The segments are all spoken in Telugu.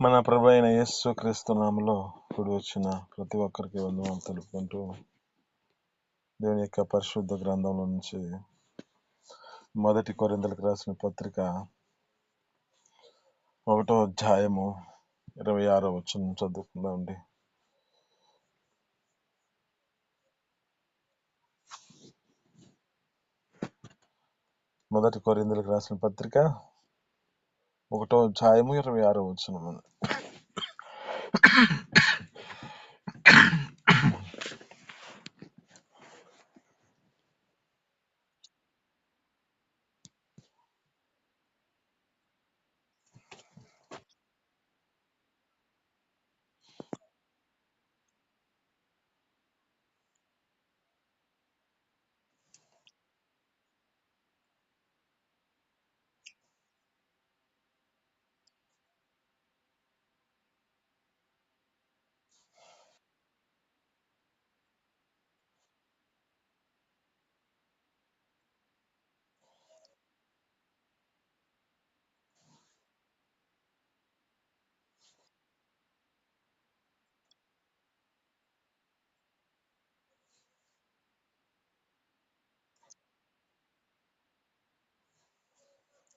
మన ప్రభు అయిన యేసు క్రీస్తు నామములో కూడి వచ్చిన ప్రతి ఒక్కరికి వందనాలు తెలుపుకుంటూ దేవుని యొక్క పరిశుద్ధ గ్రంథంలో నుంచి మొదటి కొరింథీయులకు రాసిన పత్రిక 1వ అధ్యాయము 26వ వచనం చదువుకుందామండి. మొదటి కొరింథీయులకు రాసిన పత్రిక 1వ అధ్యాయము 26వ వచనం.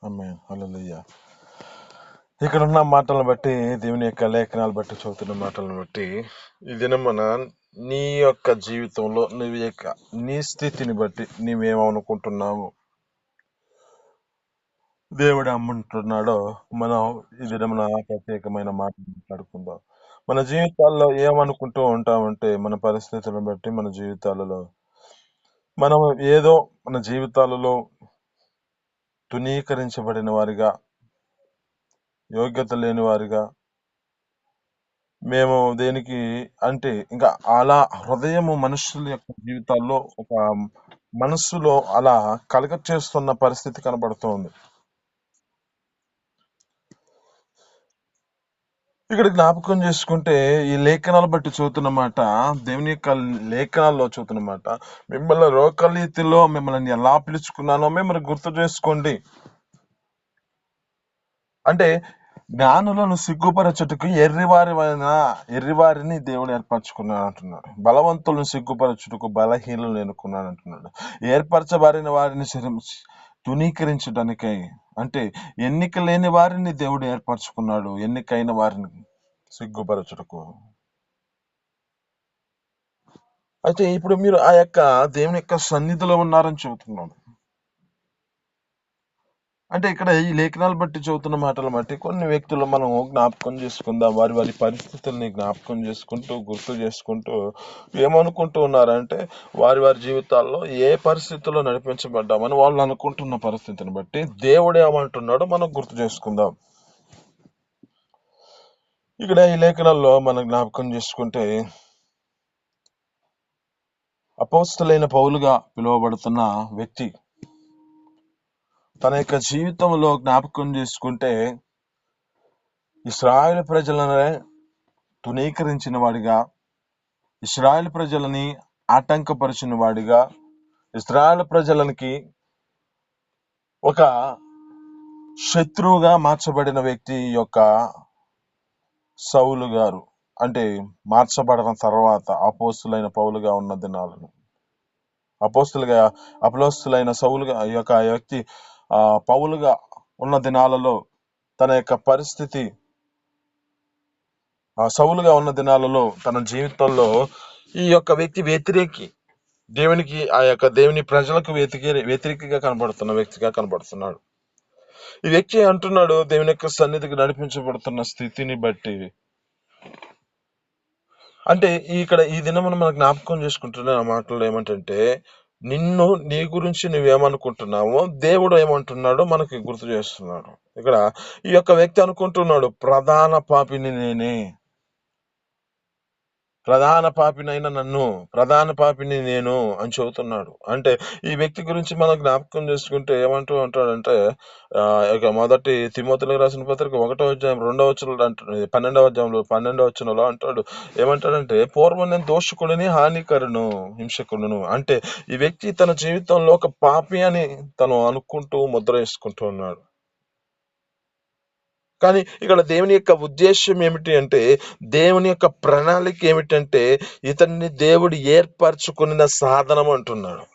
ఆమేన్. హల్లెలూయా. ఇక్కడ ఉన్న మాటలను బట్టి, దేవుని యొక్క లేఖనాలు బట్టి, చదువుతున్న మాటలను బట్టి ఈ దినమున నీ యొక్క జీవితంలో నీ స్థితిని బట్టి నీవేమనుకుంటున్నావు, దేవుడు అమ్మంటున్నాడో మనం ఈ దినమున ప్రత్యేకమైన మాటలు మాట్లాడుకుందాం. మన జీవితాల్లో ఏమనుకుంటూ ఉంటామంటే, మన పరిస్థితులను బట్టి మన జీవితాలలో మనం ఏదో మన జీవితాలలో తునీకరించబడిన వారిగా, యోగ్యత లేని వారిగా, మేము దేనికి అంటే ఇంకా అలా హృదయము మనుషుల యొక్క జీవితాల్లో ఒక మనస్సులో అలా కలగ చేస్తున్న పరిస్థితి కనబడుతోంది. ఇక్కడ జ్ఞాపకం చేసుకుంటే ఈ లేఖనాలు బట్టి చదువుతున్నమాట, దేవుని యొక్క లేఖనాల్లో చదువుతున్నమాట, మిమ్మల్ని రోకలీతిలో మిమ్మల్ని ఎలా పిలుచుకున్నానో మిమ్మల్ని గుర్తు చేసుకోండి. అంటే జ్ఞానులను సిగ్గుపరచుటకు ఎర్రివారిని దేవుడు ఏర్పరచుకున్నాడు అంటున్నాడు. బలవంతులను సిగ్గుపరచుటకు బలహీనులను ఎన్నుకున్నాడు అంటున్నాడు. ఏర్పరచబడిన వారిని తునీకరించడానికై, అంటే ఎన్నిక లేని వారిని దేవుడు ఏర్పరచుకున్నాడు, ఎన్నికైన వారిని సిగ్గుపరచుటకు. అయితే ఇప్పుడు మీరు ఆ యొక్క దేవుని యొక్క సన్నిధిలో ఉన్నారని చెబుతున్నాడు. అంటే ఇక్కడ ఈ లేఖనాలు బట్టి చదువుతున్న మాటలు బట్టి కొన్ని వ్యక్తులు మనం జ్ఞాపకం చేసుకుందాం. వారి వారి పరిస్థితుల్ని జ్ఞాపకం చేసుకుంటూ, గుర్తు చేసుకుంటూ ఏమనుకుంటూ ఉన్నారంటే, వారి వారి జీవితాల్లో ఏ పరిస్థితుల్లో నడిపించబడ్డామని వాళ్ళు అనుకుంటున్న పరిస్థితిని బట్టి దేవుడు ఏమంటున్నాడో మనం గుర్తు చేసుకుందాం. ఇక్కడ ఈ లేఖనాల్లో మనం జ్ఞాపకం చేసుకుంటే, అపోస్తలుడైన పౌలుగా పిలువబడుతున్న వ్యక్తి తన యొక్క జీవితంలో జ్ఞాపకం చేసుకుంటే, ఇశ్రాయేలు ప్రజలను తునీకరించిన వాడిగా, ఇశ్రాయేలు ప్రజలని ఆటంకపరిచిన వాడిగా, ఇశ్రాయేలు ప్రజలకి ఒక శత్రువుగా మార్చబడిన వ్యక్తి యొక్క సౌలు గారు. అంటే మార్చబడిన తర్వాత అపోస్తులైన పౌలుగా ఉన్న దినాలను, అపోస్తులైన సౌలుగా ఈ యొక్క వ్యక్తి పౌలుగా ఉన్న దినాలలో తన యొక్క పరిస్థితి, సౌలుగా ఉన్న దినాలలో తన జీవితంలో ఈ యొక్క వ్యక్తి దేవునికి, ఆ యొక్క దేవుని ప్రజలకు వ్యతిరేకంగా కనబడుతున్న వ్యక్తిగా కనబడుతున్నాడు. ఈ వ్యక్తి అంటున్నాడు, దేవుని యొక్క సన్నిధికి నడిపించబడుతున్న స్థితిని బట్టి. అంటే ఇక్కడ ఈ దినమున మనం జ్ఞాపకం చేసుకుంటున్న మాటలు ఏమంటే, నీ గురించి నువ్వేమనుకుంటున్నావో దేవుడు ఏమంటున్నాడో మనకి గుర్తు చేస్తున్నాడు. ఇక్కడ ఈ యొక్క వ్యక్తి అనుకుంటున్నాడు, ప్రధాన పాపిని నేనే, ప్రధాన పాపిని నేను అని చెబుతున్నాడు. అంటే ఈ వ్యక్తి గురించి మనం జ్ఞాపకం చేసుకుంటే ఏమంటూ అంటాడంటే, మొదటి తిమోతిలకు రాసిన పత్రిక 1వ అధ్యాయం 2వ వచనంలో అంటాడు, 12వ వచనంలో అంటాడు, ఏమంటాడంటే, పూర్వం నేను దోషకుడిని, హానికరును, హింసకుడును. అంటే ఈ వ్యక్తి తన జీవితంలో ఒక పాపి అని తను అనుకుంటూ ముద్ర వేసుకుంటూ ఉన్నాడు. కానీ ఇక్కడ దేవుని యొక్క ఉద్దేశం ఏమిటి అంటే, దేవుని యొక్క ప్రణాళిక ఏమిటంటే, ఇతన్ని దేవుడు ఏర్పరచుకున్న సాధనం అంటున్నాడు.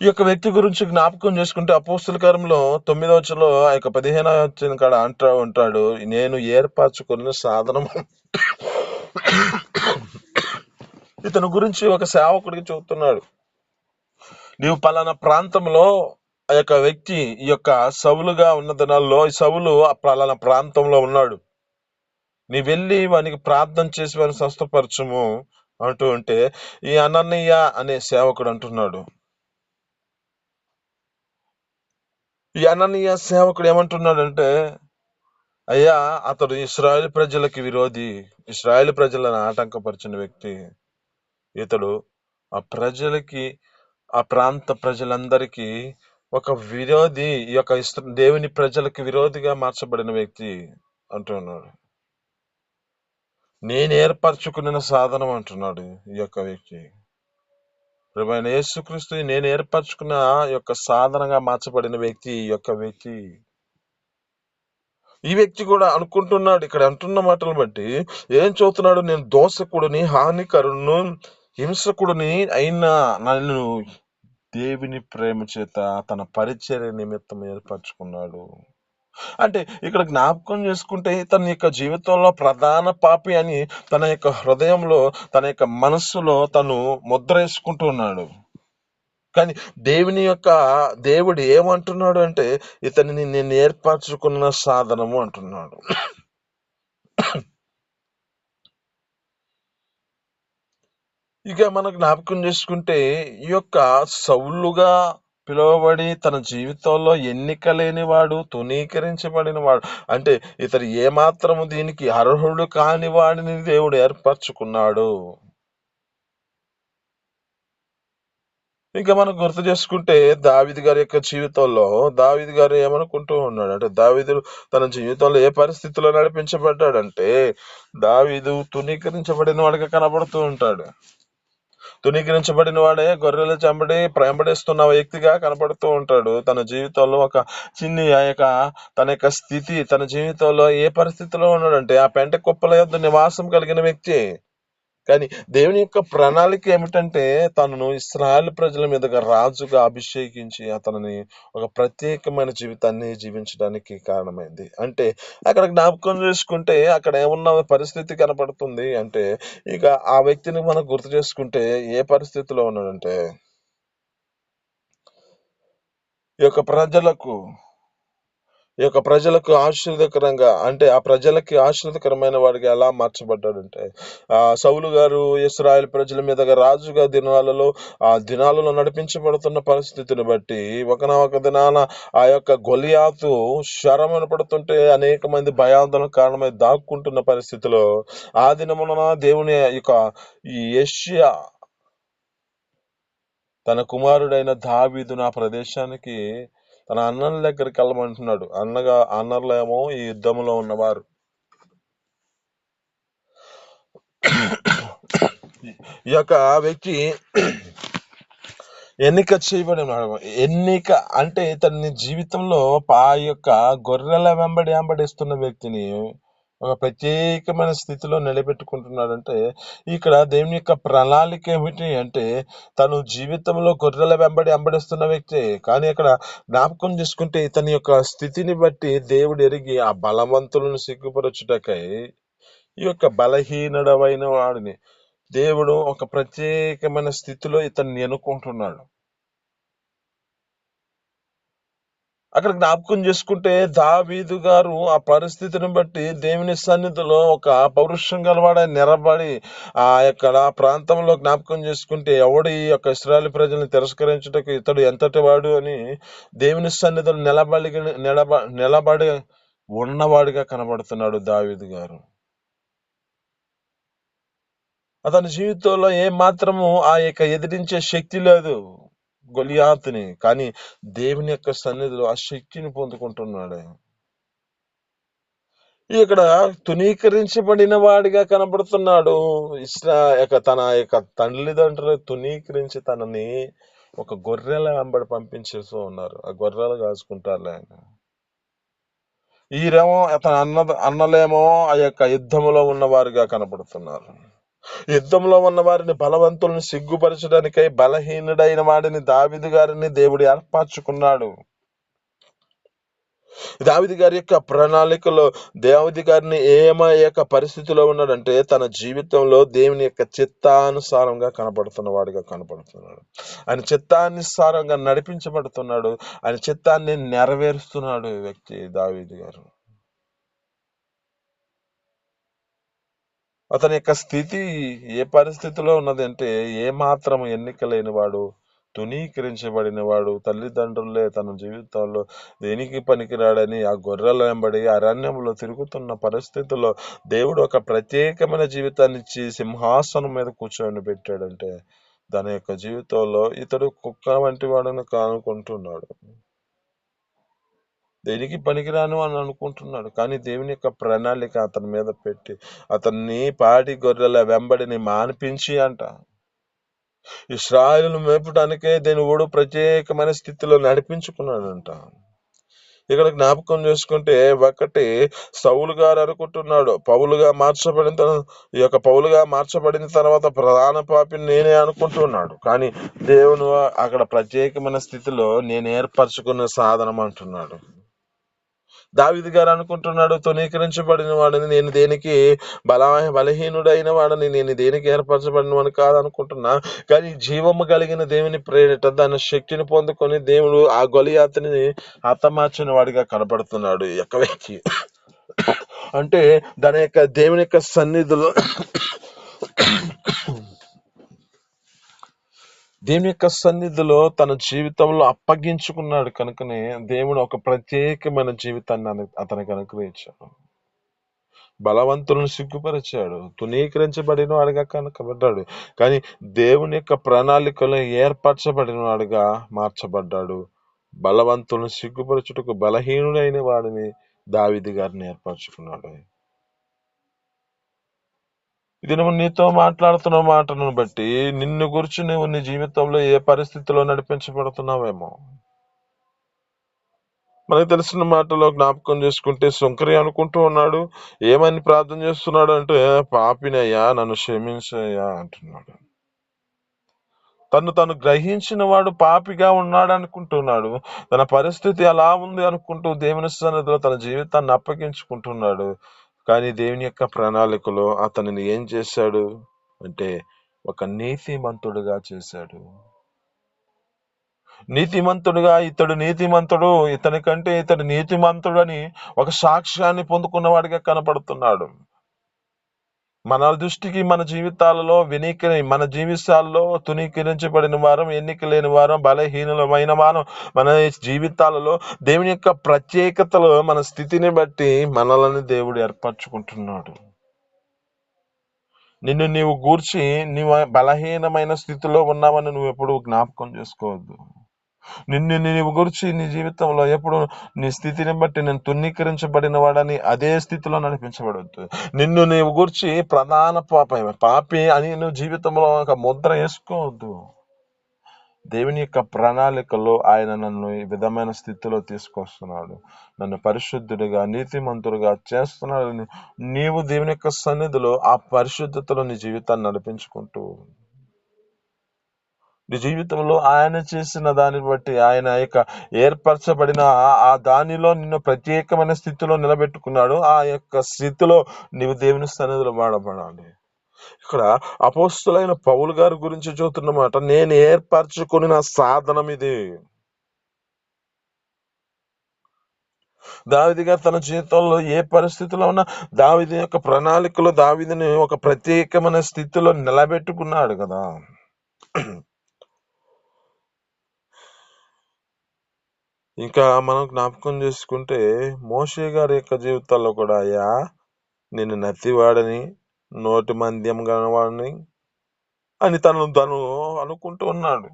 ఈ యొక్క వ్యక్తి గురించి జ్ఞాపకం చేసుకుంటే అపోస్తుల కార్యంలో 9వ వచనంలో ఆ యొక్క 15వ వచనం కాడ అంటూ ఉంటాడు, నేను ఏర్పరచుకున్న సాధనం. ఇతని గురించి ఒక సేవకుడికి చెబుతున్నాడు, నీవు పలానా ప్రాంతంలో ఆ యొక్క వ్యక్తి ఈ యొక్క సౌలుగా ఉన్న దినాల్లో ఈ సౌలు పలానా ప్రాంతంలో ఉన్నాడు, నీ వెళ్ళి వానికి ప్రార్థన చేసి వారిని స్వస్థపరచుము అంటూ ఉంటే, ఈ అననీయ అనే సేవకుడు అంటున్నాడు, ఈ అననీయ సేవకుడు ఏమంటున్నాడంటే, అయ్యా అతడు ఇశ్రాయేలు ప్రజలకి విరోధి, ఇశ్రాయేలు ప్రజలను ఆటంకపరిచిన వ్యక్తి, ఇతడు ఆ ప్రజలకి ఆ ప్రాంత ప్రజలందరికీ ఒక విరోధి, ఈ యొక్క దేవుని ప్రజలకి విరోధిగా మార్చబడిన వ్యక్తి అంటున్నాడు. నేను ఏర్పరచుకున్న సాధనం అంటున్నాడు ఈ యొక్క వ్యక్తి. ప్రభువైన యేసుక్రీస్తు నేను ఏర్పరచుకున్న యొక్క సాధనంగా మార్చబడిన వ్యక్తి ఈ యొక్క వ్యక్తి. ఈ వ్యక్తి కూడా అనుకుంటున్నాడు, ఇక్కడ అంటున్న మాటలు బట్టి ఏం చదువుతున్నాడు, నేను దోషకుడిని, హానికరును, హింసకుడిని అయినా నన్ను దేవుని ప్రేమ చేత తన పరిచర్య నిమిత్తం ఏర్పరచుకున్నాడు. అంటే ఇక్కడ జ్ఞాపకం చేసుకుంటే తన యొక్క జీవితంలో ప్రధాన పాపి అని తన యొక్క హృదయంలో, తన యొక్క మనస్సులో తను ముద్ర వేసుకుంటూ ఉన్నాడు. కానీ దేవుడు ఏమంటున్నాడు అంటే, ఇతనిని నేను ఏర్పరచుకున్న సాధనము అంటున్నాడు. ఇక మనం జ్ఞాపకం చేసుకుంటే ఈ యొక్క సౌలుగా పిలువబడి తన జీవితంలో ఎన్నిక లేనివాడు, తునీకరించబడిన వాడు, అంటే ఇతడు ఏమాత్రము దీనికి అర్హుడు కాని వాడిని దేవుడు ఏర్పరచుకున్నాడు. ఇంకా మనం గుర్తు చేసుకుంటే దావీదు గారి యొక్క జీవితంలో దావీదు గారు ఏమనుకుంటూ ఉన్నాడు అంటే, దావీదు తన జీవితంలో ఏ పరిస్థితిలో నడిపించబడ్డాడంటే, దావీదు తునీకరించబడిన వాడిగా కనబడుతూ ఉంటాడు. తునీకరించబడిన వాడే గొర్రెల చెంబడి వెంబడిస్తున్న వ్యక్తిగా కనపడుతూ ఉంటాడు. తన జీవితంలో ఒక చిన్ని తన యొక్క స్థితి, తన జీవితంలో ఏ పరిస్థితిలో ఉన్నాడంటే ఆ పెంట కుప్పల యొద్ద నివాసం కలిగిన వ్యక్తి. కానీ దేవుని యొక్క ప్రణాళిక ఏమిటంటే, తనను ఇశ్రాయేలు ప్రజల మీదుగా రాజుగా అభిషేకించి అతనిని ఒక ప్రత్యేకమైన జీవితాన్ని జీవించడానికి కారణమైంది. అంటే అక్కడ జ్ఞాపకం చేసుకుంటే అక్కడ ఏమున్న పరిస్థితి కనపడుతుంది అంటే, ఇక ఆ వ్యక్తిని మనం గుర్తు చేసుకుంటే ఏ పరిస్థితిలో ఉన్నాడంటే, ఈ యొక్క ప్రజలకు ఆశీర్వదకరంగా, అంటే ఆ ప్రజలకి ఆశీర్వదకరమైన వాడిగా ఎలా మార్చబడ్డాడంటే, సౌలు గారు ఇశ్రాయేలు ప్రజల మీదుగా రాజుగా దినాలలో నడిపించబడుతున్న పరిస్థితిని బట్టి ఒక దినాన ఆ యొక్క గొలియాతు శరమును పడుతుంటే అనేక మంది భయాందోళన కారణమై దాక్కుంటున్న పరిస్థితిలో ఆ దినమున దేవుని యొక్క ఈ యెషయా తన కుమారుడైన దావీదు నా ప్రదేశానికి తన అన్నల దగ్గరికి వెళ్ళమంటున్నాడు. అన్నలేమో ఈ యుద్ధంలో ఉన్నవారు. ఈ యొక్క వ్యక్తి ఎన్నిక చేయబడినాడు. ఎన్నిక అంటే తన జీవితంలో ఆ యొక్క గొర్రెల వెంబడిస్తున్న వ్యక్తిని ఒక ప్రత్యేకమైన స్థితిలో నిలబెట్టుకుంటున్నాడంటే, ఇక్కడ దేవుని యొక్క ప్రణాళిక ఏమిటి అంటే, తను జీవితంలో గొర్రెల వెంబడిస్తున్న వ్యక్తి. కానీ అక్కడ జ్ఞాపకం చేసుకుంటే ఇతని యొక్క స్థితిని బట్టి దేవుడు ఎరిగి ఆ బలవంతులను సిగ్గుపరచుటకై ఈ యొక్క బలహీనుడవైన వాడిని దేవుడు ఒక ప్రత్యేకమైన స్థితిలో ఇతన్ని ఎన్నుకుంటున్నాడు. అక్కడ జ్ఞాపకం చేసుకుంటే దావీదు గారు ఆ పరిస్థితిని బట్టి దేవుని సన్నిధిలో ఒక పౌరుషం గలవాడై నిలబడి ఆ యొక్క ప్రాంతంలో జ్ఞాపకం చేసుకుంటే ఎవడు ఈ యొక్క ఇశ్రాయేలు ప్రజల్ని తిరస్కరించుటకు ఇతడు ఎంతటి వాడు అని దేవుని సన్నిధిలో నిలబడి ఉన్నవాడిగా కనబడుతున్నాడు దావీదు గారు. అతని జీవితంలో ఏ మాత్రము ఆ యొక్క ఎదిరించే శక్తి లేదు గొలియాతుని, కానీ దేవుని యొక్క సన్నిధిలో ఆ శక్తిని పొందుకుంటున్నాడు. ఇక్కడ తునీకరించబడిన వాడిగా కనబడుతున్నాడు. తన యొక్క తల్లిదండ్రులు తునీకరించి తనని ఒక గొర్రెల వెంబడి పంపించేస్తూ ఉన్నారు. ఆ గొర్రెలు కాసుకుంటారులే ఆయన. ఈరేమో అతని అన్నలేమో ఆ యొక్క యుద్ధములో ఉన్నవారుగా కనపడుతున్నారు. యుద్ధంలో ఉన్న వారిని బలవంతులను సిగ్గుపరచడానికై బలహీనుడైన వాడిని దావీదు గారిని దేవుడు ఏర్పరచుకున్నాడు. దావీదు గారి యొక్క ప్రణాళికలో దావీదు గారిని యొక్క పరిస్థితిలో ఉన్నాడంటే తన జీవితంలో దేవుని యొక్క చిత్తానుసారంగా కనపడుతున్న వాడిగా కనపడుతున్నాడు. ఆయన చిత్తానుసారంగా నడిపించబడుతున్నాడు. ఆయన చిత్తాన్ని నెరవేరుస్తున్నాడు ఈ వ్యక్తి దావీదు గారు. అతని యొక్క స్థితి ఏ పరిస్థితిలో ఉన్నదంటే ఏ మాత్రం ఎన్నిక లేనివాడు, తునీకరించబడిన వాడు, తల్లిదండ్రులే తన జీవితంలో దేనికి పనికిరాడని ఆ గొర్రెల వెంబడి అరణ్యంలో తిరుగుతున్న పరిస్థితుల్లో దేవుడు ఒక ప్రత్యేకమైన జీవితాన్ని ఇచ్చి సింహాసనం మీద కూర్చొని పెట్టాడంటే దాని యొక్క జీవితంలో ఇతడు కుక్క వంటి వాడని కానుకుంటున్నాడు. దేనికి పనికిరాను అని అనుకుంటున్నాడు. కానీ దేవుని యొక్క ప్రణాళిక అతని మీద పెట్టి అతన్ని పాడి గొర్రెల వెంబడిని మానిపించి అంట ఇశ్రాయేలును మేపడానికే దేవుడు ప్రత్యేకమైన స్థితిలో నడిపించుకున్నాడంట. ఇక్కడ జ్ఞాపకం చేసుకుంటే ఒకటి సౌలు గారు అనుకుంటున్నాడు ఈ యొక్క పౌలుగా మార్చబడిన తర్వాత ప్రధాన పాపిని నేనే అనుకుంటున్నాడు. కానీ దేవుడు అక్కడ ప్రత్యేకమైన స్థితిలో నేను ఏర్పరచుకున్న సాధనం అంటున్నాడు. దావీదు గారు అనుకుంటున్నాడు తునీకరించబడిన వాడిని నేను దేనికి బలహీనుడైన వాడిని నేను దేనికి ఏర్పరచబడిన వాడిని కాదనుకుంటున్నా. కానీ జీవము కలిగిన దేవుని ప్రేరిట దాని శక్తిని పొందుకొని దేవుడు ఆ గొలియాతుని హతమార్చిన వాడిగా కనపడుతున్నాడు ఈ యొక్క వ్యక్తి. అంటే దాని యొక్క దేవుని యొక్క సన్నిధిలో దేవుని యొక్క సన్నిధిలో తన జీవితంలో అప్పగించుకున్నాడు కనుకనే దేవుడు ఒక ప్రత్యేకమైన జీవితాన్ని అతనికి అనుగ్రహించాడు. బలవంతులను సిగ్గుపరిచాడు, తునీకరించబడిన వాడిగా కనకబడ్డాడు. కానీ దేవుని యొక్క ప్రణాళికలో ఏర్పరచబడిన వాడిగా మార్చబడ్డాడు. బలవంతులను సిగ్గుపరచుటకు బలహీనుడైన వాడిని దావీదు గారిని ఏర్పరచుకున్నాడు. ఇది నువ్వు నీతో మాట్లాడుతున్న మాటను బట్టి నిన్ను గురించి నువ్వు నీ జీవితంలో ఏ పరిస్థితిలో నడిపించబడుతున్నావేమో. మనకు తెలిసిన మాటలో జ్ఞాపకం చేసుకుంటే సుంకరి అనుకుంటూ ఉన్నాడు. ఏమని ప్రార్థన చేస్తున్నాడు అంటే పాపినయ్యా నన్ను క్షమించయ్యా అంటున్నాడు. తను గ్రహించిన వాడు పాపిగా ఉన్నాడు అనుకుంటున్నాడు. తన పరిస్థితి అలా ఉంది అనుకుంటూ దేవుని సన్నిధిలో తన జీవితాన్ని అప్పగించుకుంటున్నాడు. కానీ దేవుని యొక్క ప్రణాళికలో అతనిని ఏం చేశాడు అంటే ఒక నీతిమంతుడుగా చేశాడు. నీతిమంతుడుగా ఇతని కంటే ఇతడు నీతిమంతుడు అని ఒక సాక్ష్యాన్ని పొందుకున్నవాడిగా కనపడుతున్నాడు. మన దృష్టికి మన జీవితాల్లో తునీకరించబడిన వారం, ఎన్నిక లేని వారం, బలహీనమైన వారం మన జీవితాలలో దేవుని యొక్క ప్రత్యేకతలో మన స్థితిని బట్టి మనల్ని దేవుడు ఏర్పరచుకుంటున్నాడు. నిన్ను నీవు గూర్చి నీవు బలహీనమైన స్థితిలో ఉన్నావని నువ్వు ఎప్పుడు జ్ఞాపకం చేసుకోవద్దు. నిన్ను నీవు గురించి నీ జీవితంలో ఎప్పుడు నీ స్థితిని బట్టి నేను తునీకరించబడిన వాడని అదే స్థితిలో నడిపించబడవద్దు. నిన్ను నీవు గురించి ప్రధాన పాపి అని నువ్వు జీవితంలో ఒక ముద్ర వేసుకోవద్దు. దేవుని యొక్క ప్రణాళికలో ఆయన నన్ను ఈ విధమైన స్థితిలో తీసుకొస్తున్నాడు, నన్ను పరిశుద్ధుడిగా నీతిమంతుడిగా చేస్తున్నాడు. నీవు దేవుని యొక్క సన్నిధిలో ఆ పరిశుద్ధతలో నీ జీవితాన్ని నడిపించుకుంటూ నీ జీవితంలో ఆయన చేసిన దాన్ని బట్టి ఆయన యొక్క ఏర్పరచబడిన ఆ దానిలో నిన్ను ప్రత్యేకమైన స్థితిలో నిలబెట్టుకున్నాడు. ఆ యొక్క స్థితిలో నీవు దేవుని సన్నిధిలో వాడబడాలి. ఇక్కడ అపోస్తులైన పౌలు గారి గురించి చూస్తున్నమాట, నేను ఏర్పరచుకున్న సాధనం ఇది. దావీదు గారు తన జీవితంలో ఏ పరిస్థితిలో ఉన్నా దావీదు యొక్క ప్రణాళికలో దావీదుని ఒక ప్రత్యేకమైన స్థితిలో నిలబెట్టుకున్నాడు కదా. ఇంకా మనం జ్ఞాపకం చేసుకుంటే మోషే గారి యొక్క జీవితాల్లో కూడా అయ్యా నేను నత్తివాడని నోటి మంద్యం గలవాడిని అని తను అనుకుంటూ ఉన్నాడు.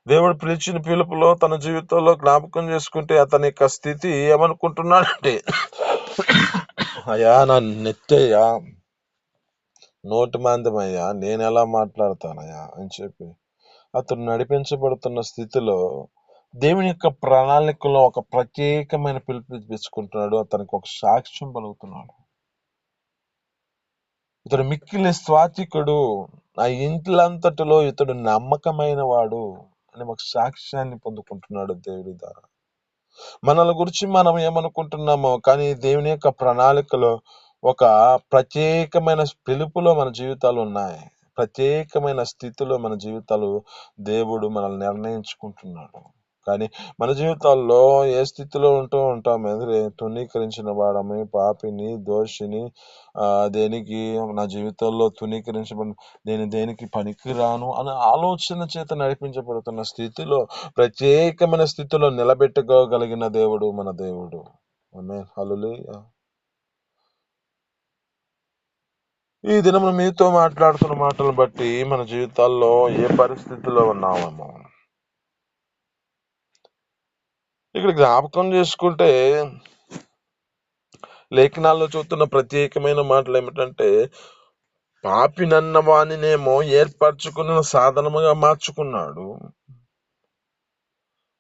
దేవుడు పిలిచిన పిలుపులో తన జీవితంలో జ్ఞాపకం చేసుకుంటే అతని యొక్క స్థితి ఏమనుకుంటున్నాడంటే అయ్యా నా నెత్తయ్యా నోటి మందమయ్యా నేను ఎలా మాట్లాడతానయ్యా అని చెప్పి అతను నడిపించబడుతున్న స్థితిలో దేవుని యొక్క ప్రణాళికలో ఒక ప్రత్యేకమైన పిలుపు తెచ్చుకుంటున్నాడు. అతనికి ఒక సాక్ష్యం పలుకుతున్నాడు. ఇతడు మిక్కిలి స్వాతికుడు, నా ఇంట్లంతటిలో ఇతడు నమ్మకమైన వాడు అని ఒక సాక్ష్యాన్ని పొందుకుంటున్నాడు దేవుడి ద్వారా. మనల్ని గురించి మనం ఏమనుకుంటున్నామో, కానీ దేవుని యొక్క ప్రణాళికలో ఒక ప్రత్యేకమైన పిలుపులో మన జీవితాలు ఉన్నాయి. ప్రత్యేకమైన స్థితిలో మన జీవితాలు దేవుడు మనల్ని నిర్ణయించుకుంటున్నాడు. కానీ మన జీవితాల్లో ఏ స్థితిలో ఉంటూ ఉంటాం, ఎదురే తునీకరించిన వాడమే, పాపిని, దోషిని, దేనికి నా జీవితంలో తునీకరించబడి నేను దేనికి పనికిరాను అనే ఆలోచన చేత నడిపించబడుతున్న స్థితిలో, ప్రత్యేకమైన స్థితిలో నిలబెట్టుకోగలిగిన దేవుడు మన దేవుడు. ఆమేన్. హల్లెలూయా. ఈ దినము మీతో మాట్లాడుతున్న మాటలను బట్టి మన జీవితాల్లో ఏ పరిస్థితిలో ఉన్నామేమో ఇక్కడ జ్ఞాపకం చేసుకుంటే, లేఖనాల్లో చూస్తున్న ప్రత్యేకమైన మాటలు ఏమిటంటే, పాపినన్న వానినేమో ఏర్పరచుకున్న సాధనముగా మార్చుకున్నాడు.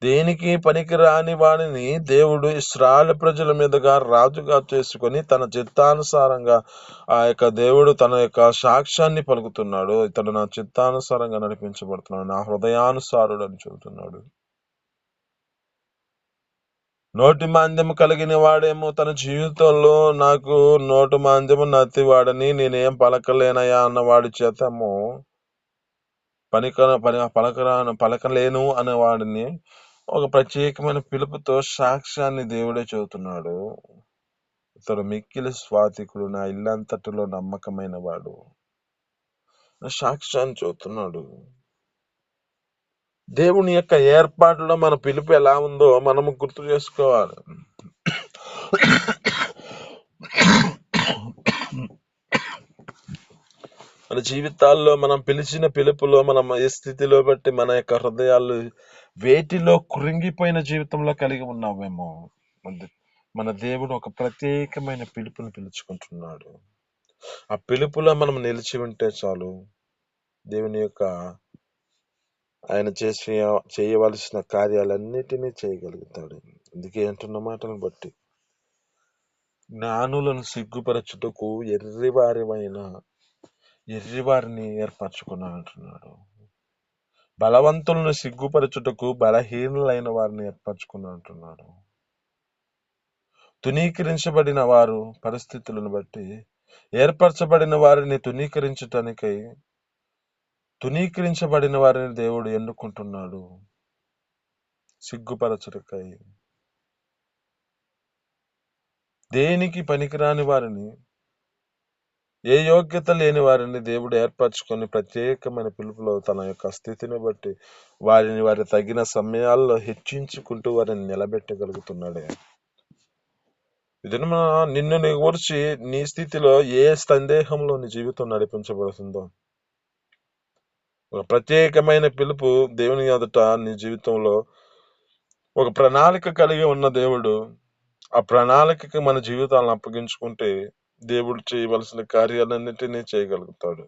దేనికి పనికిరాని వాడిని దేవుడు ఇశ్రాయేలు ప్రజల మీదుగా రాజుగా చేసుకొని తన చిత్తానుసారంగా ఆ యొక్క దేవుడు తన యొక్క సాక్ష్యాన్ని పలుకుతున్నాడు. ఇతడు నా చిత్తానుసారంగా నడిపించబడుతున్నాడు, నా హృదయానుసారుడు అని చెబుతున్నాడు. నోటి మాంద్యము కలిగిన వాడేమో తన జీవితంలో నాకు నోటు మాంద్యము నత్తివాడని, నేనేం పలకలేనయా అన్న వాడి చేతము పలకలేను అనే వాడిని ఒక ప్రత్యేకమైన పిలుపుతో సాక్ష్యాన్ని దేవుడే చెబుతున్నాడు. ఇతడు మిక్కిలి స్వాతికుడు, నా ఇల్లంతటిలో నమ్మకమైన వాడు సాక్ష్యాన్ని చెబుతున్నాడు. దేవుని యొక్క ఏర్పాటులో మన పిలుపు ఎలా ఉందో మనము గుర్తు చేసుకోవాలి. మన జీవితాల్లో మనం పిలిచిన పిలుపులో మనం ఏ స్థితిలో బట్టి మన యొక్క హృదయాలు వేటిలో కృంగిపోయిన జీవితంలో కలిగి ఉన్నామేమో, మన దేవుడు ఒక ప్రత్యేకమైన పిలుపుని పిలుచుకుంటున్నాడు. ఆ పిలుపులో మనం నిలిచి ఉంటే చాలు, దేవుని యొక్క ఆయన చేయవలసిన కార్యాలన్నిటినీ చేయగలుగుతాడు. అందుకే అంటున్న మాటలను బట్టి, జ్ఞానులను సిగ్గుపరచుటకు ఎర్రివారిని ఏర్పరచుకున్నాడు అంటున్నాడు. బలవంతులను సిగ్గుపరచుటకు బలహీనులైన వారిని ఏర్పరచుకున్నాడు అంటున్నాడు. తునీకరించబడిన వారు పరిస్థితులను బట్టి ఏర్పరచబడిన వారిని తునీకరించబడిన వారిని దేవుడు ఎన్నుకుంటున్నాడు, సిగ్గుపరచుటకై. దేనికి పనికిరాని వారిని, ఏ యోగ్యత లేని వారిని దేవుడు ఏర్పరచుకొని ప్రత్యేకమైన పిలుపులో తన యొక్క స్థితిని బట్టి వారి తగిన సమయాల్లో హెచ్చించుకుంటూ వారిని నిలబెట్టగలుగుతున్నాడే. ఇదనమా నిన్ను నీ గురించి, నీ స్థితిలో ఏ సందేహంలో నీ జీవితం నడిపించబడుతుందో, ఒక ప్రత్యేకమైన పిలుపు దేవుని ఎదుట నీ జీవితంలో ఒక ప్రణాళిక కలిగి ఉన్న దేవుడు, ఆ ప్రణాళికకి మన జీవితాలను అప్పగించుకుంటే దేవుడు చేయవలసిన కార్యాలన్నిటినీ చేయగలుగుతాడు.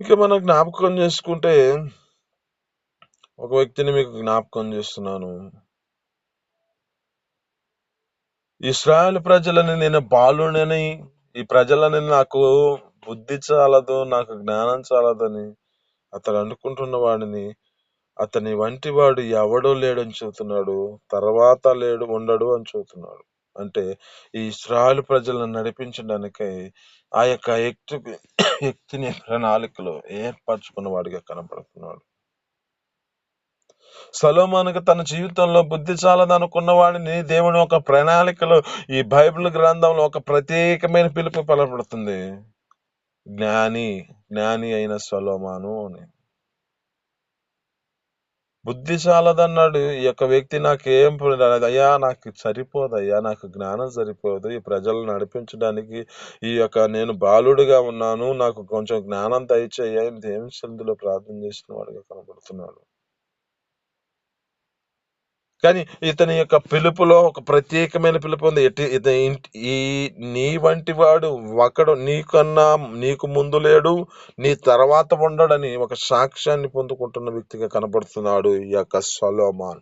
ఇక మనం జ్ఞాపకం చేసుకుంటే, ఒక వ్యక్తిని మీకు జ్ఞాపకం చేస్తున్నాను. ఇశ్రాయేలు ప్రజలని నేను బాలుడని, ఈ ప్రజలని నాకు బుద్ధి చాలదు, నాకు జ్ఞానం చాలదని అతను అనుకుంటున్న వాడిని, అతని వంటి వాడు ఎవడో లేడని చెబుతున్నాడు, తర్వాత ఉండడు అని చెబుతున్నాడు. అంటే ఈ ఇశ్రాయేలు ప్రజలను నడిపించడానికై ఆ యొక్క వ్యక్తిని ప్రణాళికలో ఏర్పరచుకున్న వాడిగా కనపడుతున్నాడు. సొలొమోనుకు తన జీవితంలో బుద్ధి చాలదనుకున్న వాడిని దేవుని ఒక ప్రణాళికలో, ఈ బైబిల్ గ్రంథంలో ఒక ప్రత్యేకమైన పిలుపు పలబడుతుంది, జ్ఞాని అయిన సొలొమోను అని. బుద్ధి చాలదన్నాడు ఈ యొక్క వ్యక్తి, నాకేం అయ్యా, నాకు సరిపోదయ్యా, నాకు జ్ఞానం సరిపోదు, ఈ ప్రజలను నడిపించడానికి ఈ యొక్క నేను బాలుడిగా ఉన్నాను, నాకు కొంచెం జ్ఞానం దయచేయ దేవుని సన్నిధిలో ప్రార్థన చేసిన వాడిగా కనబడుతున్నాడు. కానీ ఇతని యొక్క పిలుపులో ఒక ప్రత్యేకమైన పిలుపు ఉంది. ఈ నీ వంటి వాడు ఒకడు నీకన్నా నీకు ముందు లేడు, నీ తర్వాత ఉండడని ఒక సాక్ష్యాన్ని పొందుకుంటున్న వ్యక్తిగా కనబడుతున్నాడు ఈ యొక్క సొలొమోన్.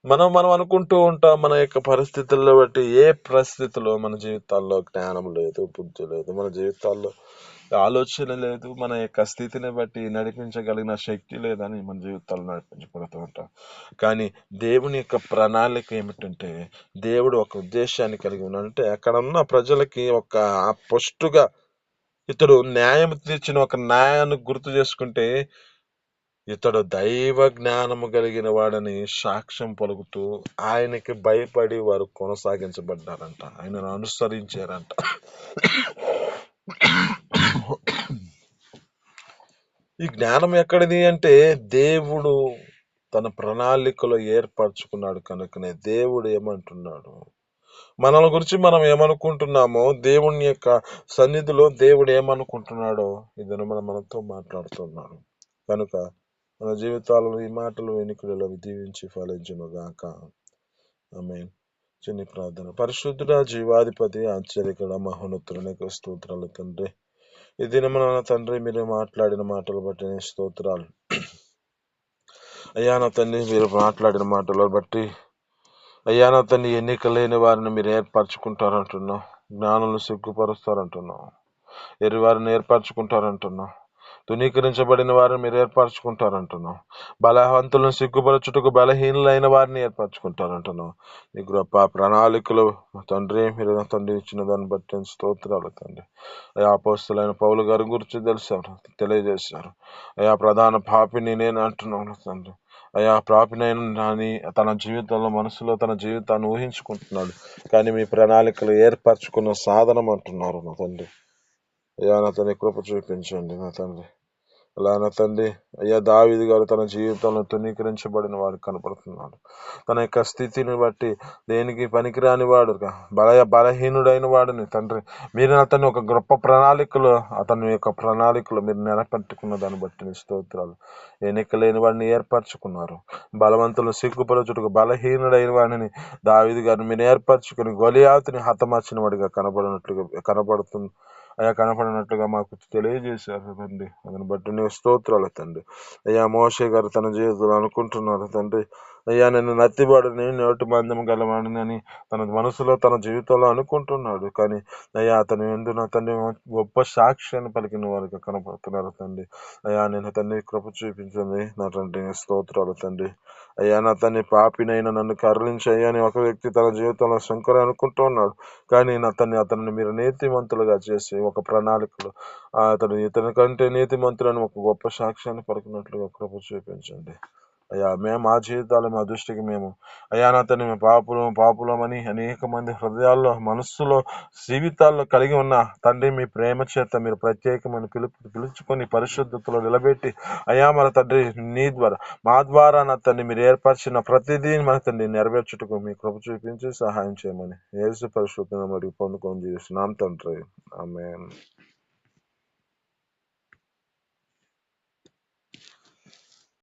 మనం అనుకుంటూ ఉంటాం మన యొక్క పరిస్థితుల్లో బట్టి, ఏ పరిస్థితిలో మన జీవితాల్లో జ్ఞానం లేదు, బుద్ధి లేదు, మన జీవితాల్లో ఆలోచన లేదు, మన యొక్క స్థితిని బట్టి నడిపించగలిగిన శక్తి లేదని మన జీవితాల్లో నడిపించబడుతూ ఉంటాం. కానీ దేవుని యొక్క ప్రణాళిక ఏమిటంటే, దేవుడు ఒక ఉద్దేశాన్ని కలిగి ఉన్నాడు. అంటే అక్కడ ఉన్న ప్రజలకి ఒక పొష్టుగా ఇతడు న్యాయం తీర్చిన ఒక న్యాయాన్ని గుర్తు చేసుకుంటే, ఇతడు దైవ జ్ఞానము కలిగిన వాడని సాక్ష్యం పలుకుతూ ఆయనకి భయపడి వారు కొనసాగించబడ్డారంట, ఆయనను అనుసరించారంట. ఈ జ్ఞానం ఎక్కడిది అంటే, దేవుడు తన ప్రణాళికలో ఏర్పరచుకున్నాడు కనుకనే. దేవుడు ఏమంటున్నాడు, మనల గురించి మనం ఏమనుకుంటున్నామో, దేవుని యొక్క సన్నిధిలో దేవుడు ఏమనుకుంటున్నాడో ఇది మనతో మాట్లాడుతున్నాడు. కనుక మన జీవితాలలో ఈ మాటలు వెనుకలలో దీవించి ఫలించును గాక. ఆమేన్. చిన్ని ప్రార్థన. పరిశుద్ధుడ, జీవాధిపతి, ఆశ్చర్యకర, మహోన్నతునికి స్తోత్రాలు తండ్రి. ఈ దినమున తండ్రి మీరు మాట్లాడిన మాటలు బట్టి స్తోత్రాలు అయ్యా. నా తండ్రి మీరు మాట్లాడిన మాటలు బట్టి అయ్యా, నా తండ్రి ఎన్నిక లేని వారిని మీరు ఏర్పరచుకుంటారంటున్నావు, జ్ఞానులను సిగ్గుపరుస్తారంటున్నావు, ఎరివారిని ఏర్పరచుకుంటారంటున్నావు, తునీకరించబడిన వారిని మీరు ఏర్పరచుకుంటారంటున్నావు, బలవంతులను సిగ్గుపరచుటకు బలహీనులైన వారిని ఏర్పరచుకుంటారంటున్నావు. నీ గొప్ప ప్రణాళికలు తండ్రి మీరు తండ్రి ఇచ్చిన దాన్ని బట్టి స్తోత్రాలు తండ్రి. అయా అపోస్తలుడైన పౌలు గారి గురించి తెలియజేశారు. అయా ప్రధాన పాపిని నేను అంటున్నాను తండ్రి. అయా పాపినైన నాని తన జీవితంలో మనసులో తన జీవితాన్ని ఊహించుకుంటున్నాడు, కానీ మీ ప్రణాళికలు ఏర్పరచుకున్న సాధనం అంటున్నారు నా తండ్రి. అయ్యా నా తండ్రి కృప చూపించండి నా తండ్రి. అలా నా తండ్రి అయ్యా దావీదు గారు తన జీవితంలో తునీకరించబడిన వాడు కనపడుతున్నాడు. తన యొక్క స్థితిని బట్టి దేనికి పనికిరాని వాడు, బలహీనుడైన వాడిని తండ్రి మీరు అతన్ని ఒక గొప్ప ప్రణాళికలో అతని యొక్క ప్రణాళికలో మీరు నిలబెట్టుకున్న దాన్ని బట్టి స్తోత్రాలు. ఎన్నిక లేని వాడిని ఏర్పరచుకున్నారు, బలవంతులు సిగ్గుపరచుటకు బలహీనుడైన వాడిని దావీదు గారిని మీరు ఏర్పరచుకుని గొలియాతుని హతమార్చిన వాడిగా కనపడినట్లుగా మాకు తెలియజేశారు తండ్రి. అతని బట్టి నీవు స్తోత్రాలు తండ్రి. అయ్యా మోషే గారు తన జీవితంలో అనుకుంటున్నారు తండ్రి, అయ్యా నేను నత్తివాడిని, నోటి మందం గలవాడిని అని తన మనసులో తన జీవితంలో అనుకుంటున్నాడు. కానీ అయ్యా అతను ఎందుకు తండ్రి గొప్ప సాక్ష్యాన్ని పలికిన వారికి కనపడుతున్నారు తండ్రి. అయ్యా నేను తండ్రి కృప చూపించండి నా తండ్రి, స్తోత్రాలు తండ్రి. అయ్యా నా తండ్రి పాపినైనా నన్ను కరుణించి అయ్యా అని ఒక వ్యక్తి తన జీవితంలో శంకర్ అనుకుంటూ ఉన్నాడు. కానీ నా అతన్ని మీరు నీతిమంతులుగా చేసి ఒక ప్రణాళికలు ఇతని కంటే నీతిమంతులను ఒక గొప్ప సాక్ష్యాన్ని పలికినట్లుగా కృప చూపించండి. అయ్యా మేము మా జీవితాలు మా దృష్టికి మేము అయ్యా నా తండ్రి మేము పాపులమని అనేక మంది హృదయాల్లో మనస్సులో జీవితాల్లో కలిగి ఉన్న తండ్రి మీ ప్రేమ చేత మీరు ప్రత్యేకమైన పిలుచుకొని పరిశుద్ధతలో నిలబెట్టి అయ్యా మన తండ్రి నీ ద్వారా మా ద్వారా నా తండ్రి మీరు ఏర్పరిచిన ప్రతిదీ మన తండ్రి నెరవేర్చుటకు మీ కృప చూపించి సహాయం చేయమని యేసు పరిశుద్ధ మరియు పొందుకొని జీవిస్తున్నాం తండ్రి. ఆమేన్.